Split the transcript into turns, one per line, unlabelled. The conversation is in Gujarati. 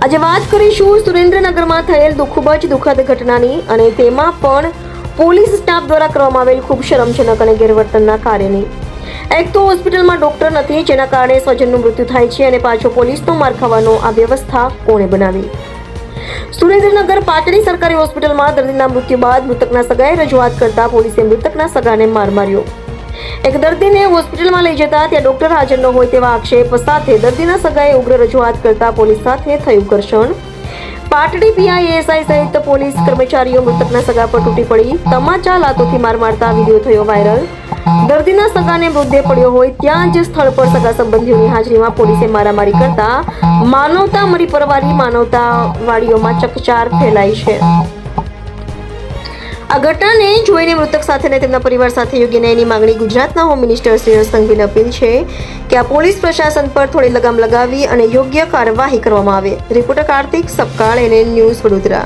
આજે વાત કરીશું સુરેન્દ્રનગરમાં થયેલ ખૂબ જ દુઃખદ ઘટનાની અને તેમાં પણ પોલીસ સ્ટાફ દ્વારા કરવામાં આવેલ ખૂબ શરમજનક અને ગેરવર્તનના કાર્યની. એક તો હોસ્પિટલમાં ડોક્ટર નથી, જેના કારણે સ્વજનનું મૃત્યુ થાય છે અને પાછો પોલીસનો માર ખાવાનો આ વ્યવસ્થા કોણે બનાવી? સુરેન્દ્રનગર પાટડી સરકારી હોસ્પિટલમાં દર્દીના મૃત્યુ બાદ મૃતકના સગાએ રજૂઆત કરતા પોલીસે મૃતકના સગાને માર માર્યો. એક દર્દીને હોસ્પિટલમાં લઈ જતા ત્યાં ડોક્ટર હાજર ન હોય તેવા આક્ષેપ સાથે દર્દીના સગાએ ઉગ્ર રજૂઆત કરતા પોલીસ સાથે થયું ઘર્ષણ. પાટડી પીઆઈ એએસઆઈ સહિત પોલીસ કર્મચારીઓ મૃતકના સગા પર તૂટી પડી તમાચા લાતોથી માર મારતા વિડીયો થયો વાયરલ. દર્દીના સગાને મૃતદેહ પડ્યો હોય ત્યાં જ સ્થળ પર સગા સંબંધીઓની હાજરીમાં પોલીસે મારામારી કરતા માનવતા મરી પરવારી માનવતાવાળીઓમાં ચકચાર ફેલાઈ છે. આ ઘટનાને જોઈને મૃતક સાથે અને તેમના પરિવાર સાથે યોગ્ય ન્યાયની માંગણી ગુજરાતના home minister Shri Harsh સંઘવીને appeal છે કે આ પોલીસ પ્રશાસન પર થોડી લગામ લગાવી અને યોગ્ય કાર્યવાહી કરવામાં આવે. Reporter Kartik Sapkal, NN news, Vadodara.